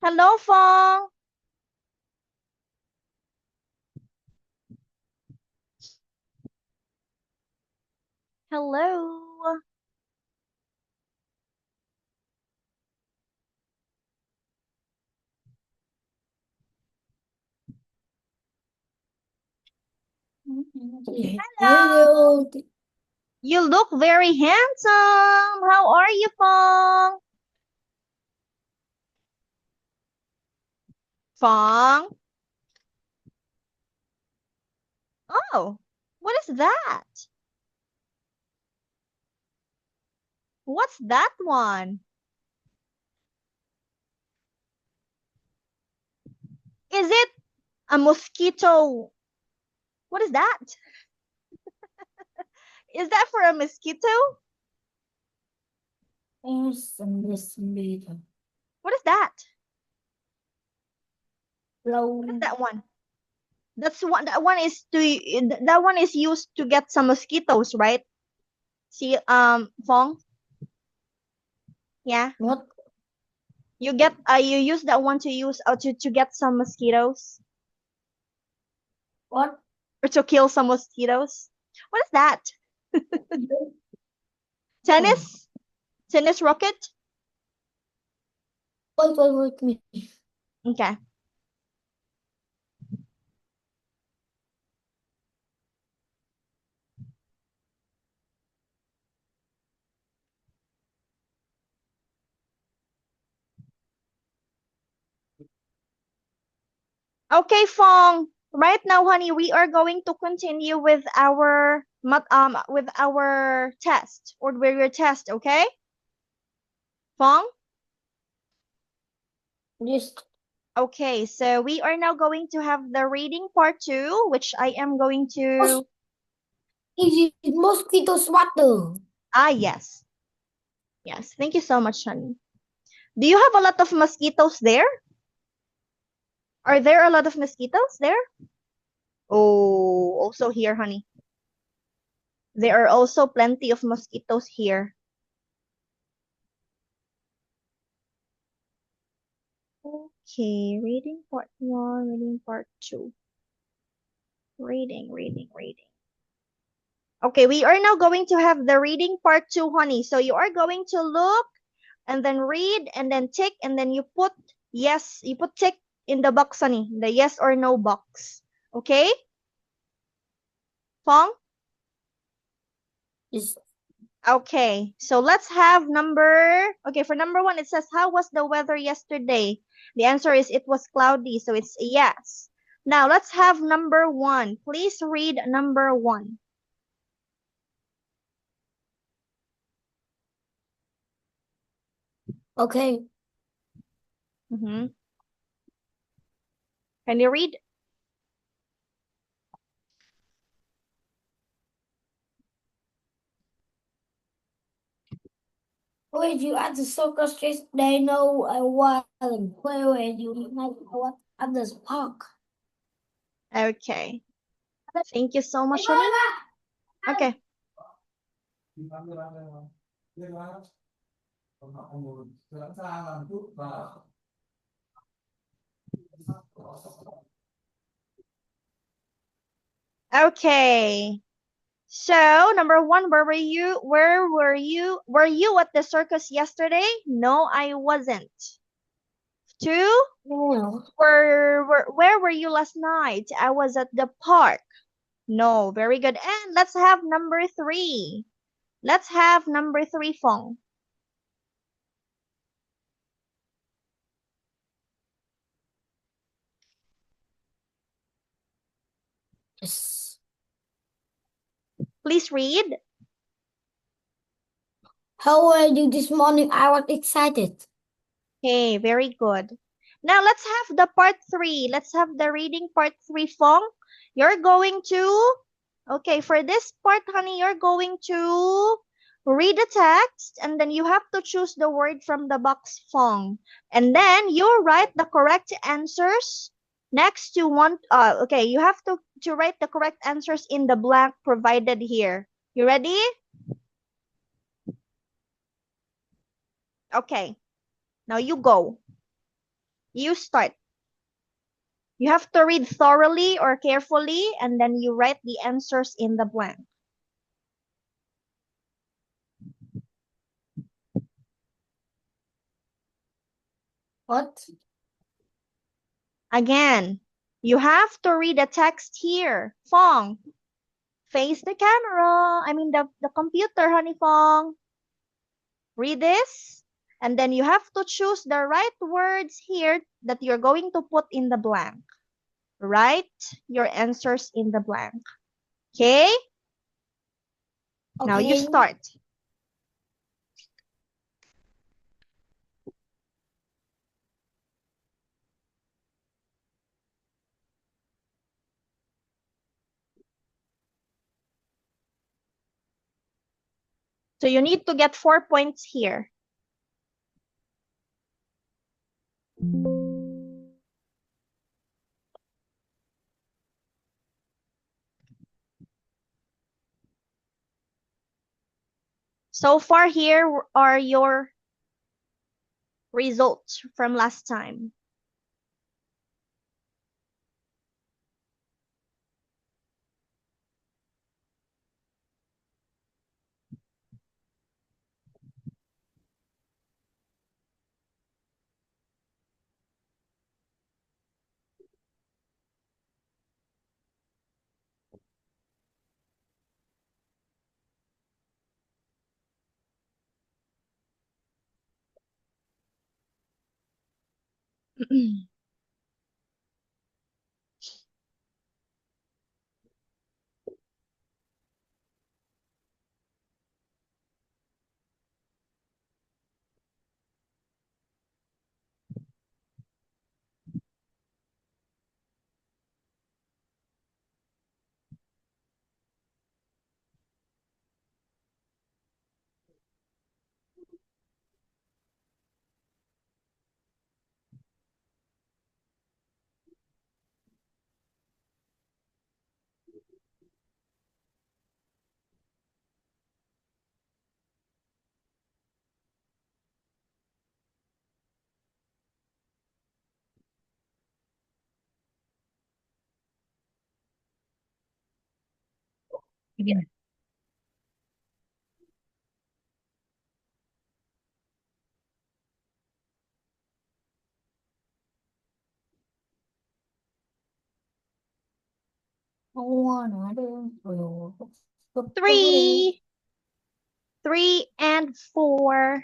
Hello, Fong. Hello. Hello. You look very handsome. How are you, Fong? Fong? Oh, what is that? What's that one? Is it a mosquito? What is that? Is that for a mosquito? Awesome, this later. What is that? What is Hello. that one? That one is used to get some mosquitoes, right? See, Fong? Yeah. What? You use that one to to get some mosquitoes What? or to kill some mosquitoes. What is that? Tennis? Tennis rocket? Wait, me. Okay. Okay, Fong. Right now, honey, we are going to continue with our test or with your test, okay? Fong? Just Okay, so we are now going to have the reading part 2, which I am going to easy mosquito swatter. yes. Yes. Thank you so much, honey. Do you have a lot of mosquitoes there? Are there a lot of mosquitoes there? Oh, also here, honey. There are also plenty of mosquitoes here. Okay, reading part 1, reading part 2. Reading. Okay, we are now going to have the reading part 2, honey. So you are going to look and then read and then tick and then you put tick in the box, honey. The yes or no box. Okay? Fong? Yes. Okay, so let's have for number 1, it says, how was the weather yesterday? The answer is it was cloudy, so it's a yes. Now let's have number 1. Please read number 1. Okay. Mm-hmm. Can you read? Wait, you at the circus just they know a while where you know what at this park. Okay. Thank you so much, honey. Okay. Okay. So, number 1, where were you? Where were you? Were you at the circus yesterday? No, I wasn't. 2, Yeah. where were you last night? I was at the park. No, very good. And let's have number 3. Let's have number 3, Fong. Yes. Please read. How were you this morning? I was excited. Okay, very good. Now let's have the part 3. Let's have the reading part 3, Fong. You're going to, okay, for this part, honey, you're going to read the text and then you have to choose the word from the box, Fong. And then you write the correct answers next to one, okay, you have to write the correct answers in the blank provided here. You ready? Okay, now you go. You start. You have to read thoroughly or carefully, and then you write the answers in the blank. What? Again, you have to read the text here. Fong, face the camera. I mean the computer, honey Fong. Read this. And then you have to choose the right words here that you're going to put in the blank. Write your answers in the blank. Okay? Now you Okay. start. So you need to get 4 points here. So far here are your results from last time. Again. Three. 3 and 4.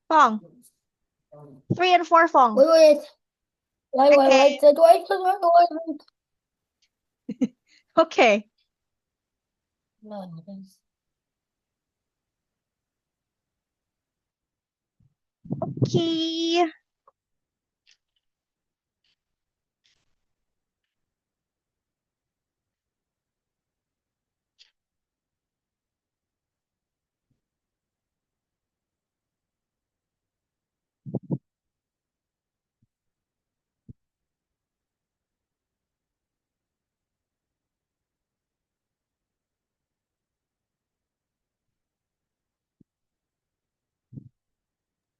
Fong. 3 and 4, Fong. Wait. Okay. Wait. Okay. Okay.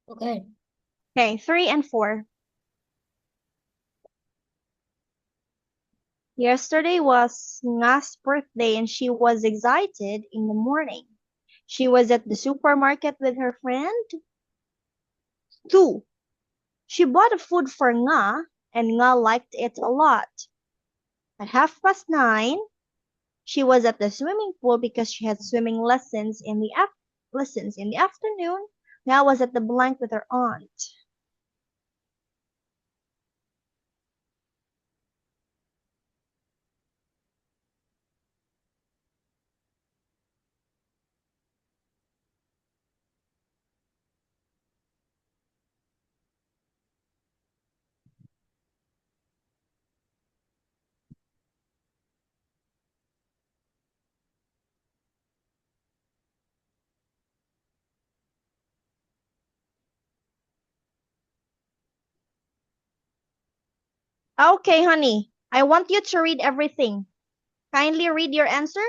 Okay. Okay, 3 and 4. Yesterday was Nga's birthday and she was excited in the morning. She was at the supermarket with her friend. 2. She bought a food for Nga and Nga liked it a lot. At 9:30, she was at the swimming pool because she had swimming lessons in the afternoon. Nga was at the blank with her aunt. Okay, honey. I want you to read everything. Kindly read your answer.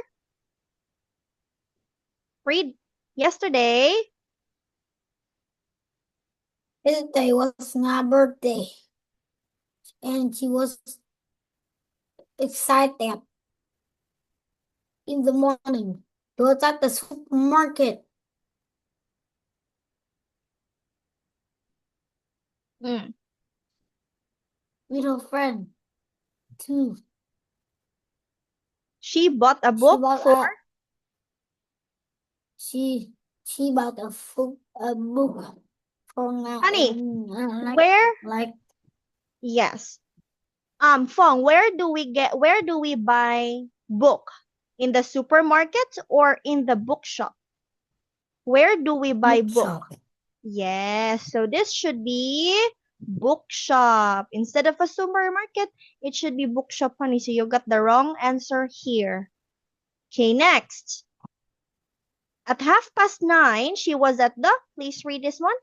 Read. Yesterday. Yesterday was my birthday, and she was excited. In the morning, she was at the supermarket Mm. with her friend too. She bought a book for. She bought a book for Honey, like, where? Yes. Fong, where do we buy book? In the supermarket or in the bookshop? Where do we buy book? bookshop. Yes, so this should be bookshop. Instead of a supermarket, it should be bookshop, honey. So you got the wrong answer here. Okay, next. At 9:30, she was at the, please read this one.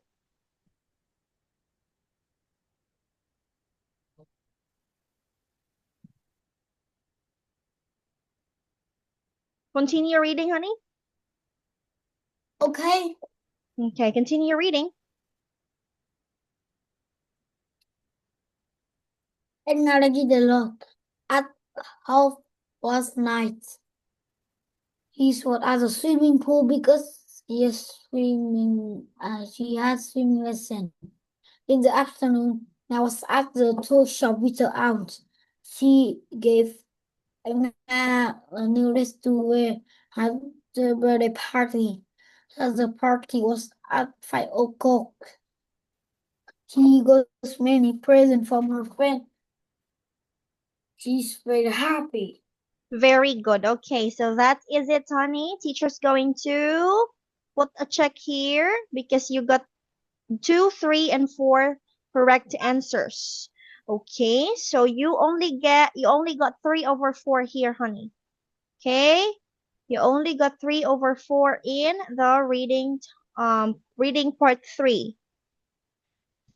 Continue reading, honey. Okay. Okay, continue reading. Technology the lot at 9:30. He was at the swimming pool because she has swimming lesson. In the afternoon, I was at the toy shop with her aunt. She gave a new dress to wear at the birthday party. As the party was at 5 o'clock. She got many presents from her friend. She's very happy. Very good. Okay, so that is it, honey. Teacher's going to put a check here because you got 2, 3, and 4 correct answers. Okay, so you only got 3/4 here, honey. Okay, you only got 3/4 in the reading part 3.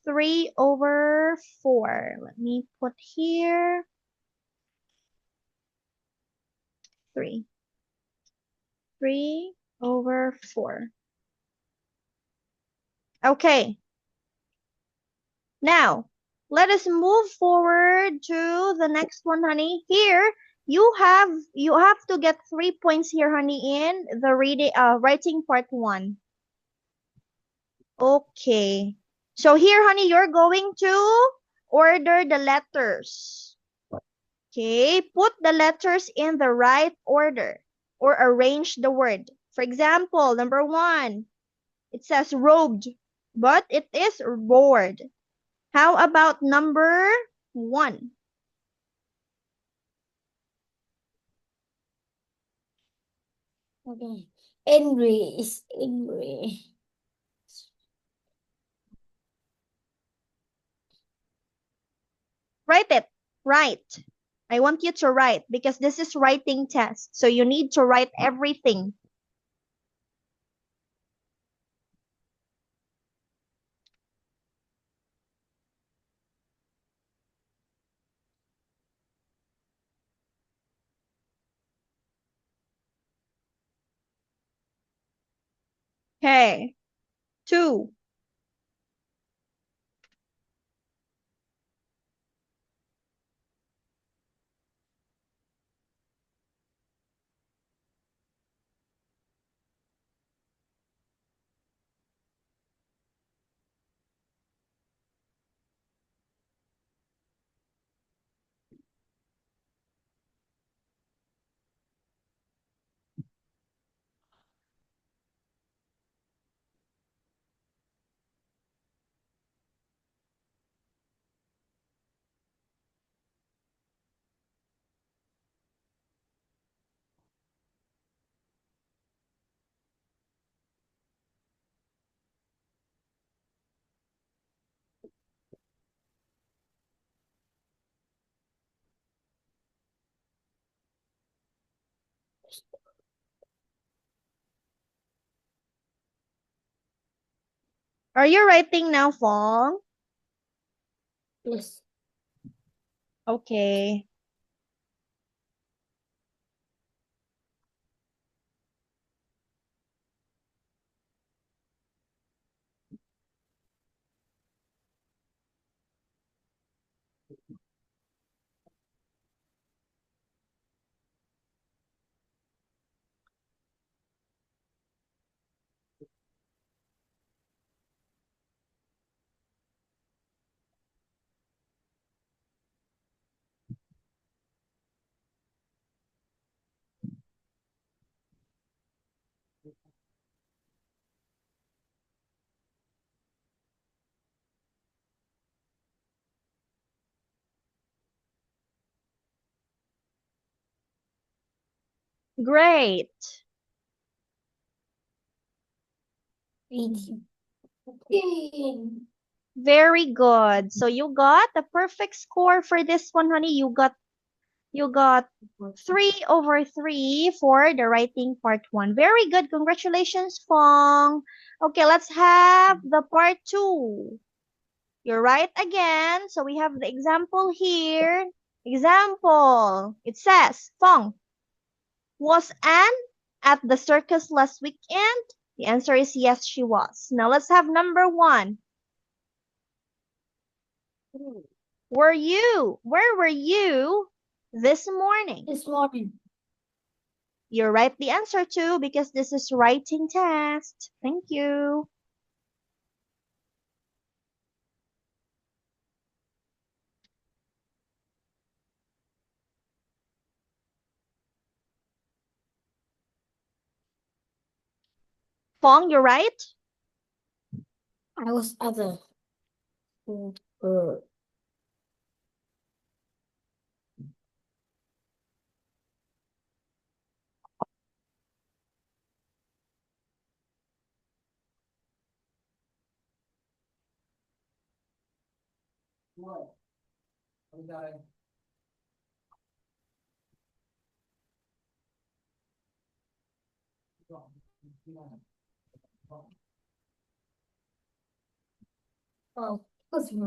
3/4. Let me put here 3. 3/4. Okay. Now, let us move forward to the next one, honey. Here, you have to get 3 points here, honey, in the writing part 1. Okay. So here, honey, you're going to order the letters. Okay, put the letters in the right order or arrange the word. For example, number 1, it says robed, but it is bored. How about number 1? Okay. Angry is angry. Write it. Write. I want you to write because this is writing test. So you need to write everything. Okay. 2. Are you writing now, Fong? Yes. Okay. Great. 18. Very good. So you got the perfect score for this one, honey. You got 3/3 for the writing part 1. Very good. Congratulations, Fong. Okay, let's have the part 2. You're right again. So we have the example here. Example. It says, Fong, was Anne at the circus last weekend? The answer is yes, she was. Now let's have number 1. Where were you this morning? This morning. You write the answer too because this is writing test. Thank you. Fong, you right? I was at the super. Oh,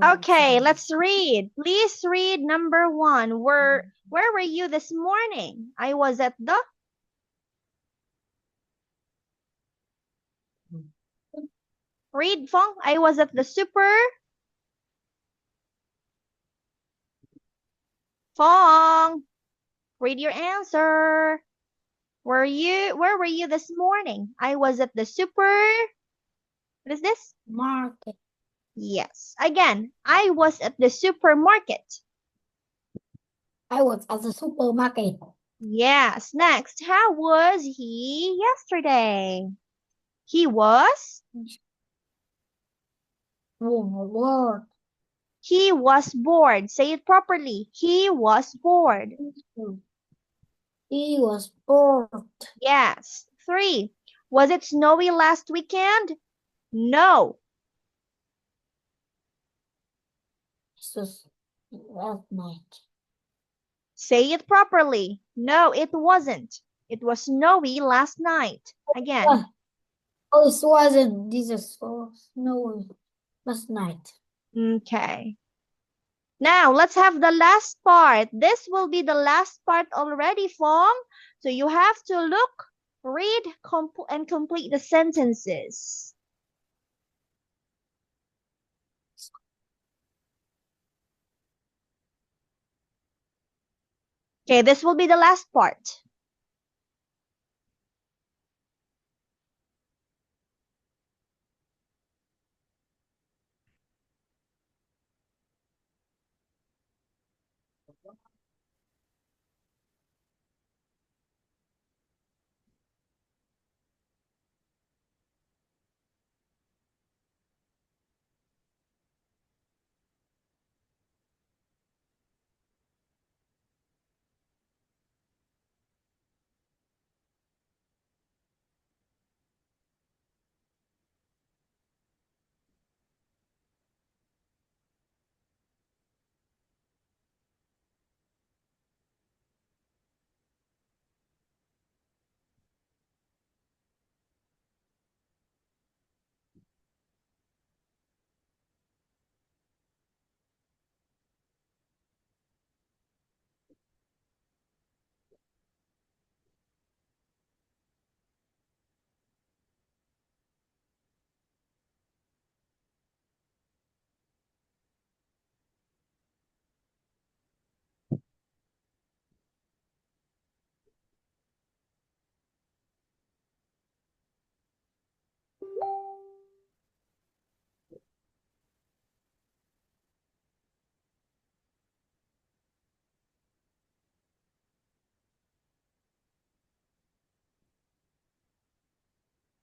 Okay, let's read. Please read number 1. Where were you this morning? I was at the Read, Fong. I was at the super. Fong, read your answer. Where were you this morning? I was at the super. What is this? market. Yes. Again, I was at the supermarket. I was at the supermarket. Yes. Next, how was he yesterday? He was Bored. he was bored. Say it properly. He was bored. He was bored. Yes. 3. Was it snowy last weekend? No. This was last night. Say it properly. No, it wasn't. It was snowy last night. Again. Oh, it wasn't. This is so snowy last night. Okay. Now, let's have the last part. This will be the last part already, Fong. So you have to look, read, and complete the sentences. Okay, this will be the last part.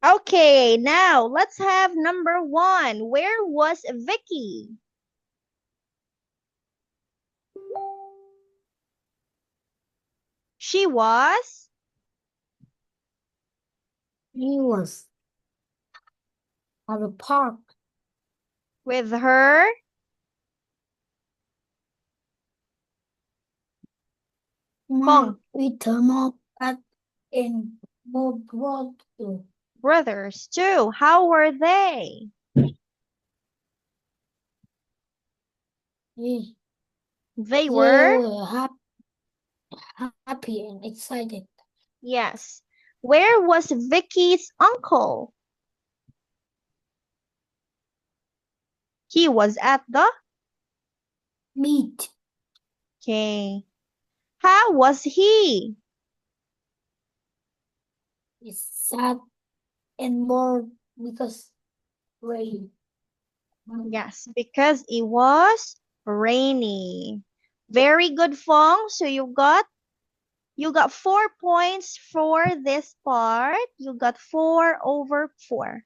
Okay, now let's have number 1. Where was Vicky? She was He was at the park. with her Mom, with her mom in Bob Water. brothers too. How were they? They They were, were happy and excited. yes. Where was Vicky's uncle? He was at the, Meet. okay. How was he? Is sad and bored because rain. Yes, because it was rainy. Very good, Fong. So you got 4 points for this part. You got 4/4.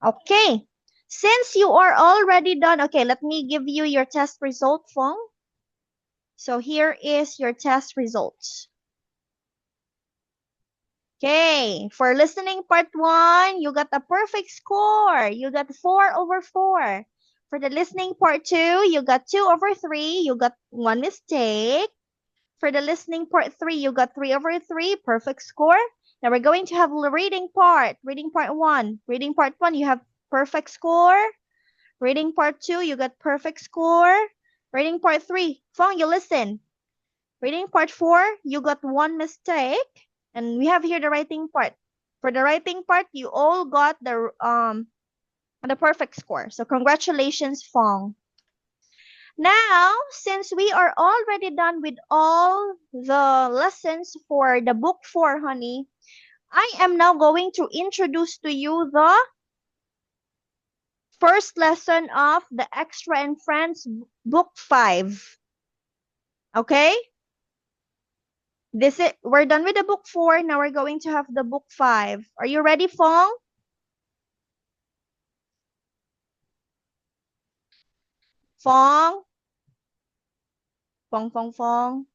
Okay. Since you are already done, okay, let me give you your test result, Fong. So here is your test results. Okay, for listening part 1, you got a perfect score. You got 4/4. For the listening part 2, you got 2/3. You got 1 mistake. For the listening part 3, you got 3/3, perfect score. Now we're going to have reading part. Reading part 1. Reading part 1, you have perfect score. Reading part 2, you got perfect score. Reading part 3, Fong, you listen. Reading part 4, you got 1 mistake. And we have here the writing part. For the writing part, you all got the perfect score. So congratulations, Fong. Now, since we are already done with all the lessons for the book 4, honey, I am now going to introduce to you the first lesson of the Extra and Friends book 5. Okay? We're done with the book 4. Now we're going to have the book 5. Are you ready, Fong? Fong? Fong, Fong, Fong.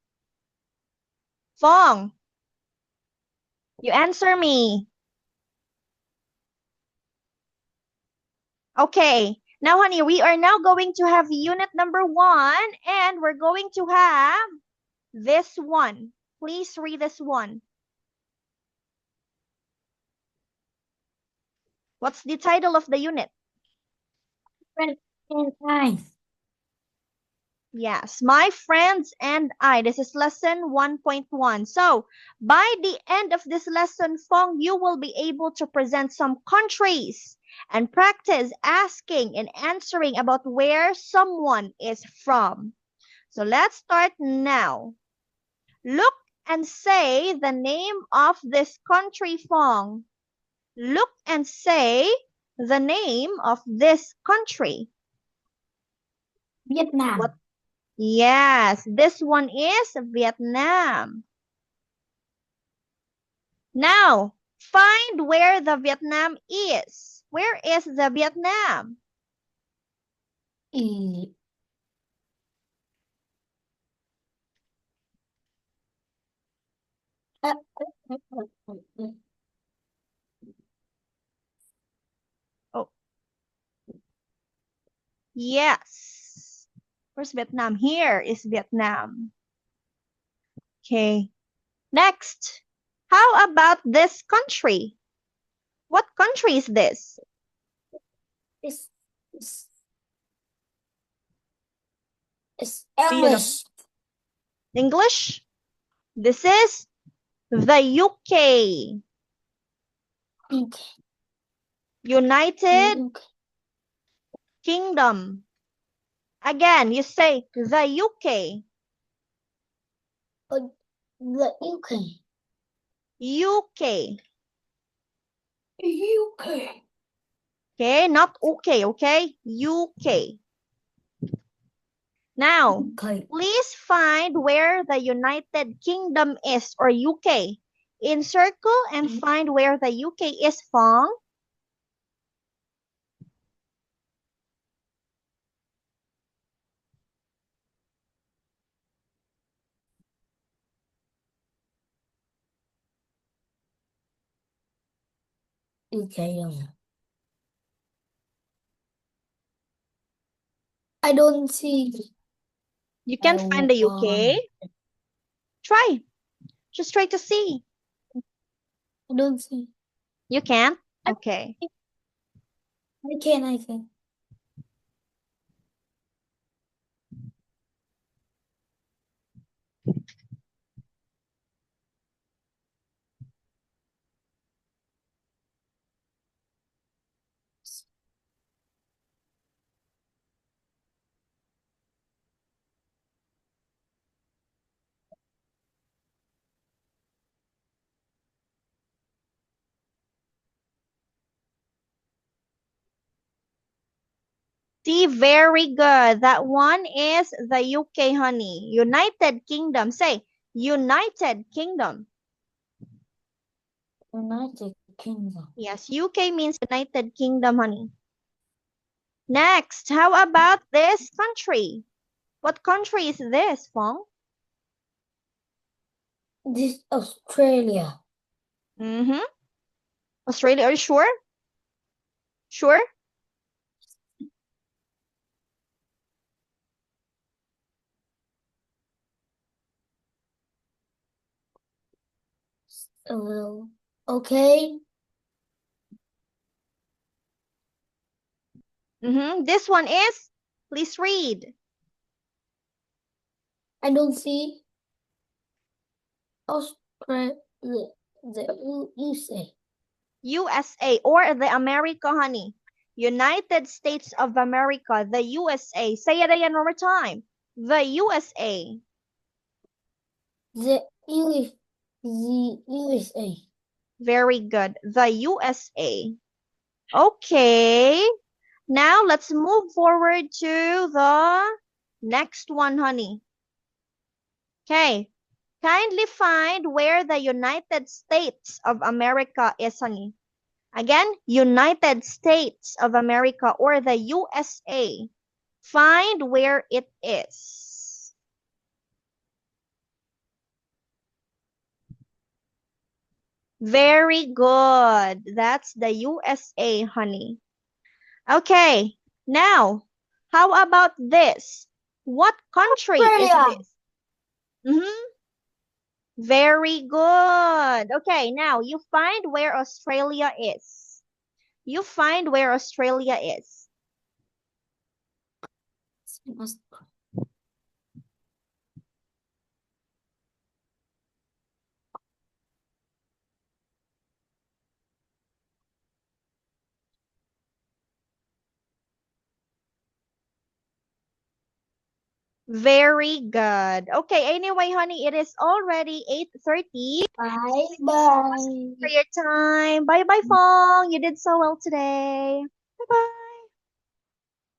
Fong, you answer me. Okay. Now, honey, we are now going to have unit number 1, and we're going to have this one. Please read this one. What's the title of the unit? Friends and I. Yes, My Friends and I. This is lesson 1.1. So, by the end of this lesson, Fong, you will be able to present some countries and practice asking and answering about where someone is from. So, let's start now. Look and say the name of this country, Fong. Look and say the name of this country. Vietnam. What? Yes, this one is Vietnam. Now, find where the Vietnam is. Where is the Vietnam? Oh, yes. Where's Vietnam? Here is Vietnam. Okay. Next, how about this country? What country is this? It's English. English? This is the UK. United Kingdom. Again, you say the UK. The UK. UK. UK. Okay, not okay, okay? UK. Now, Okay. please find where the United Kingdom is, or UK. Encircle and find where the UK is, Fong. Okay. I don't see. You can't find the UK. Try. Just try to see. I don't see. You can't? Okay. I can. See, very good. That one is the UK, honey. United Kingdom. Say, United Kingdom. United Kingdom. Yes, UK means United Kingdom, honey. Next, how about this country? What country is this, Fong? This is Australia. Mm-hmm. Australia, are you sure? Sure? Okay. Mm-hmm. This one is, please read. I don't see Australia, the USA. USA or the America, honey. United States of America, the USA. Say it again one more time. The USA. The USA. Very good. The USA. Okay. Now let's move forward to the next one, honey. Okay. Kindly find where the United States of America is, honey. Again, United States of America or the USA. Find where it is. Very good. That's the USA, honey. Okay. Now, how about this? What country is Australia. this? Mm-hmm. Very good. Okay, now you find where Australia is. You find where Australia is. Very good. Okay, anyway, honey, it is already 8:30. Bye-bye. For your time. Bye-bye, Fong. You did so well today. Bye-bye.